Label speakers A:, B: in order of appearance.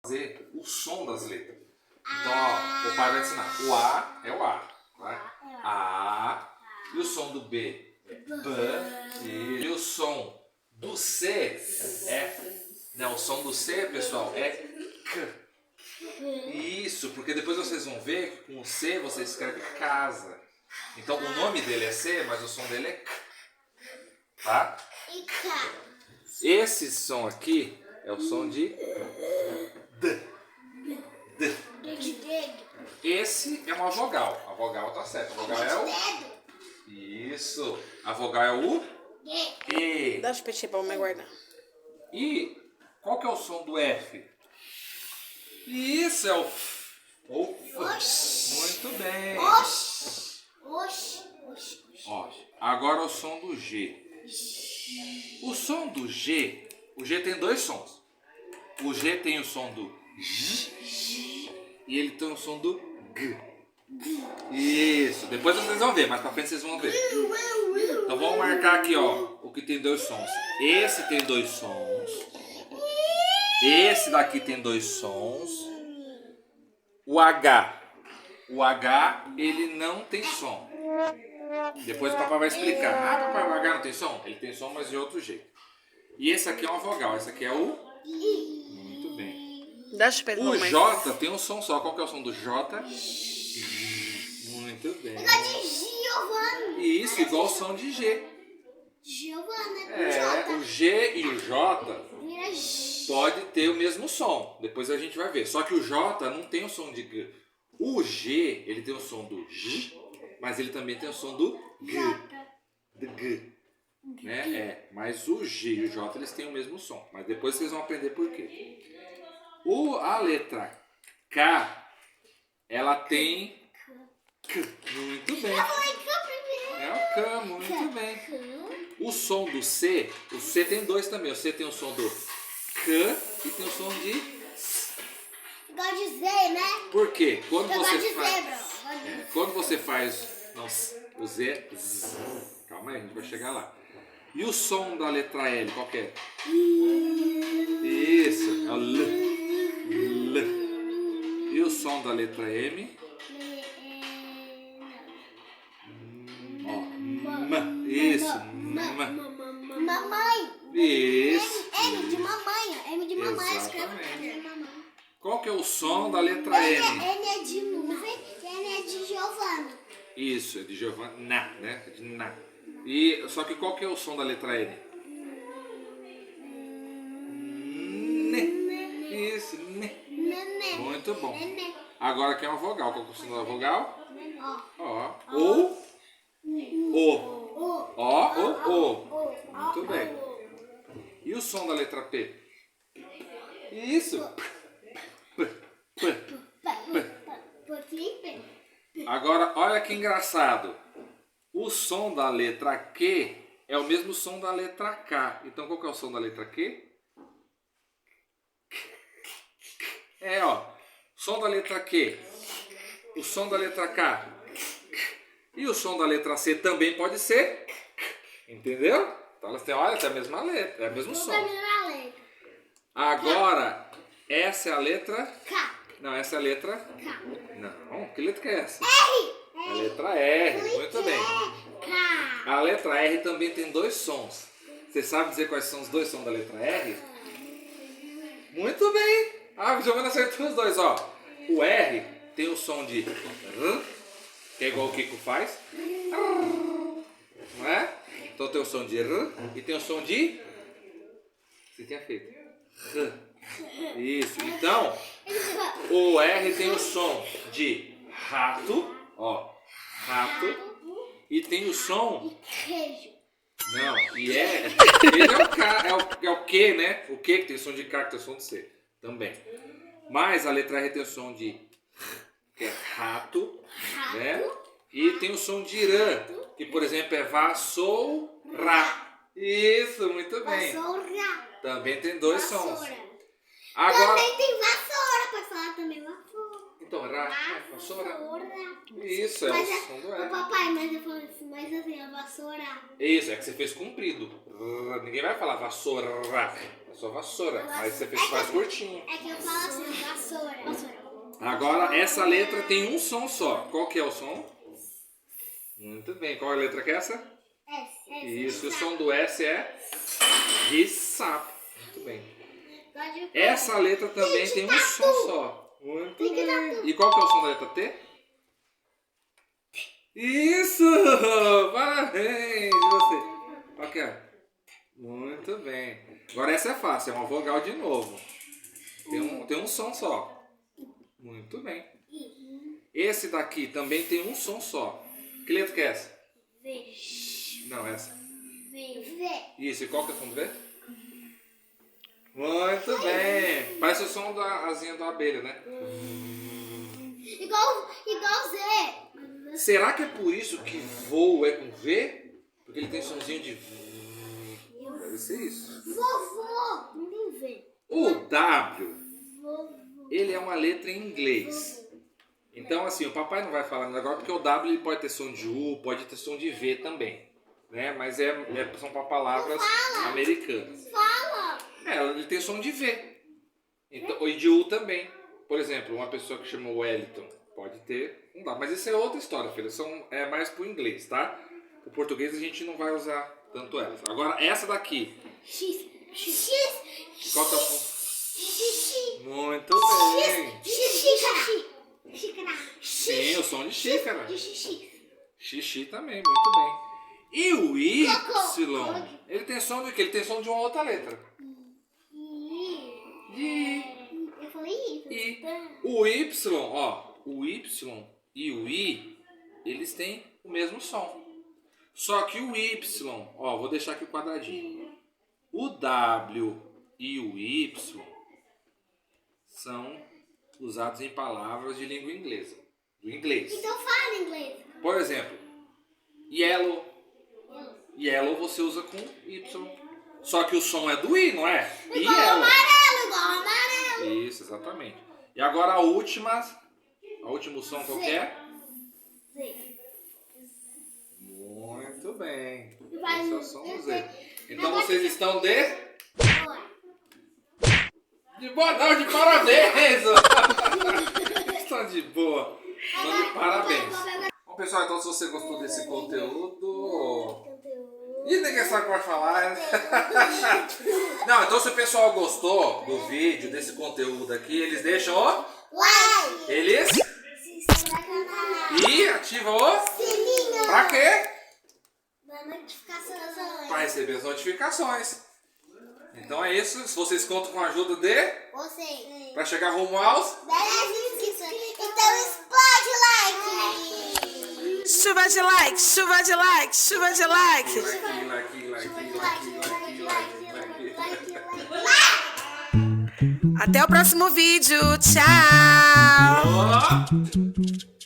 A: fazer o som das letras. Então, ó, o pai vai ensinar. O A é o A. Vai? A. E o som do B é B. E o som do C é... Não, o som do C, pessoal, é C. Isso, porque depois vocês vão ver que com o C você escreve casa. Então o nome dele é C, mas o som dele é C. Tá? Esse som aqui é o som de D. D. Esse é uma vogal. A vogal tá certa. A vogal é o... Isso. A vogal é o... E.
B: Dá os peixes para me guardar.
A: E qual que é o som do F? Isso é o F. Muito bem. Ó, agora o som do G. O som do G, o G tem dois sons. O G tem o som do J e ele tem o som do G. Isso, depois vocês vão ver, mais pra frente vocês vão ver. Então vamos marcar aqui, ó, o que tem dois sons. Esse tem dois sons. Esse daqui tem dois sons. O H, ele não tem som. Depois o papai vai explicar. Ah, papai, o H não tem som? Ele tem som, mas de outro jeito. E esse aqui é uma vogal, esse aqui é o... Muito bem.
B: Dá os peixes.
A: O J tem um som só. Qual que é o som do J? Muito bem. Isso, igual o som de G. O G e o J pode ter o mesmo som. Depois a gente vai ver. Só que o J não tem o som de G. O G, ele tem o som do J, mas ele também tem o som do G. Do G. Né? Mas o G e o J, eles têm o mesmo som. Mas depois vocês vão aprender por quê. A letra K, ela tem K. Muito bem. É o K, muito bem. O som do C, o C tem dois também. O C tem o som do K e tem o som de...
C: Gosto de Z, né?
A: Por quê? Quando
C: Eu
A: você
C: gosto de
A: faz...
C: zebra.
A: Quando você faz... Não, o Z... Calma aí, a gente vai chegar lá. E o som da letra L, qual que é? Isso, é o L. L. E o som da letra M? M. Isso, M.
C: Mamãe.
A: Isso.
C: M de mamãe. M de mamãe.
A: Exatamente. Qual que é o som da letra N?
C: N é de nuvem e N é de Giovana.
A: Isso, é de Giovana, né? É de na. E, só que qual que é o som da letra N? Ne. Isso, ne. Muito bom. Agora aqui é uma vogal. Qual que é o som da vogal? Ó. O. O. Muito bem. E o som da letra P? Isso. Agora, olha que engraçado. O som da letra Q é o mesmo som da letra K. Então, qual que é o som da letra Q? Ó. Som da letra Q. O som da letra K. E o som da letra C também pode ser. Entendeu? Então, elas têm, olha, é a mesma letra, é o mesmo som. Agora, essa é a letra...
C: K.
A: Não, essa é a letra...
C: K.
A: Não, que letra que é essa?
C: R.
A: A letra R, muito bem.
C: K.
A: A letra R também tem dois sons. Você sabe dizer quais são os dois sons da letra R? Muito bem. A Giovana acertou os dois, ó. O R tem o som de R, que é igual o Kiko faz. Não é? Então tem o som de R e tem o som de... Você tinha feito. R. Isso. Então, o R tem o som de rato, ó. Rato. E tem o som...
C: Queijo.
A: Não, e ele é o K, é o Q, né? O Q que tem o som de K, que tem o som de C também. Mas a letra R tem o som de... que é rato, né? E tem o som de rã, que por exemplo é vassoura. Isso, muito bem.
C: Vassoura.
A: Também tem dois sons.
C: Vassoura.
A: Agora...
C: Também tem vassoura, pode falar também vassoura.
A: Então, vassoura.
C: Vassoura.
A: Isso, é
C: Mas
A: o som do
C: o
A: R.
C: papai, mas eu falo assim, mas assim, assim, a vassoura.
A: Isso, é que você fez comprido. Ninguém vai falar vassoura. É só vassoura. Mas você faz curtinho.
C: É que eu falo assim, vassoura. Vassoura.
A: Agora, essa letra tem um som só. Qual que é o som? Muito bem. Qual é a letra que é essa?
C: S.
A: Isso, o som do S é de sapo. Muito bem. Essa letra também tem um som só. Muito bem. E qual que é o som da letra T? Isso! Parabéns! E você? Qual que é? Muito bem. Agora essa é fácil, é uma vogal de novo. Tem um som só. Muito bem. Esse daqui também tem um som só. Que letra que é essa?
C: V.
A: Não, essa.
C: V.
A: Isso, e qual que é o som do V? Muito bem. Parece o som da asinha da abelha, né?
C: Igual Z.
A: Será que é por isso que voo é com V? Porque ele tem somzinho de V. Deve ser isso.
C: Vovô. Não tem V.
A: O W,
C: Vovô.
A: ele é uma letra em inglês. Então, assim, o papai não vai falar agora porque o W ele pode ter som de U, pode ter som de V também. Né? Mas são para palavras americanas.
C: Fala.
A: Ele tem som de V. Então, e de U também. Por exemplo, uma pessoa que chama Wellington pode ter um W. Mas isso é outra história, filha. É mais pro inglês, tá? O português a gente não vai usar tanto essa. Agora, essa daqui.
C: X.
A: Qual que é o som?
C: Xixi.
A: Muito bem.
C: Xícara.
A: Sim, o som de xícara.
C: De xixi.
A: Xixi também, muito bem. E o Y,
C: Cocô.
A: ele tem som de quê? Ele tem som de uma outra letra. De
C: Eu falei isso.
A: I. O Y, ó, o Y e o I, eles têm o mesmo som. Só que o Y, ó, vou deixar aqui o quadradinho. O W e o Y são usados em palavras de língua inglesa, do inglês.
C: Então fala inglês.
A: Por exemplo, yellow. Yellow você usa com Y. Só que o som é do I, não é?
C: Igual amarelo.
A: Isso, exatamente. E agora o último som qual que é?
C: Z.
A: Muito bem.
C: Vai
A: Esse é o som do Z. Então vocês estão de boa não, de parabéns! Estão de boa. Estão de parabéns. Bom, pessoal, então se você gostou desse conteúdo... Ih, ninguém sabe o que vai falar. Não, então se o pessoal gostou do vídeo, desse conteúdo aqui, eles deixam o...
C: Like.
A: Eles...
C: Se inscreve no canal.
A: E ativam o...
C: Sininho.
A: Pra quê?
C: Da notificação.
A: Para receber as notificações. Então é isso. Se vocês contam com a ajuda de...
C: Você.
A: Para chegar rumo aos...
C: 10 inscritos. Então explode like.
B: Chuva de like, chuva de like, chuva de like. Até o próximo vídeo. Tchau.
A: Oh!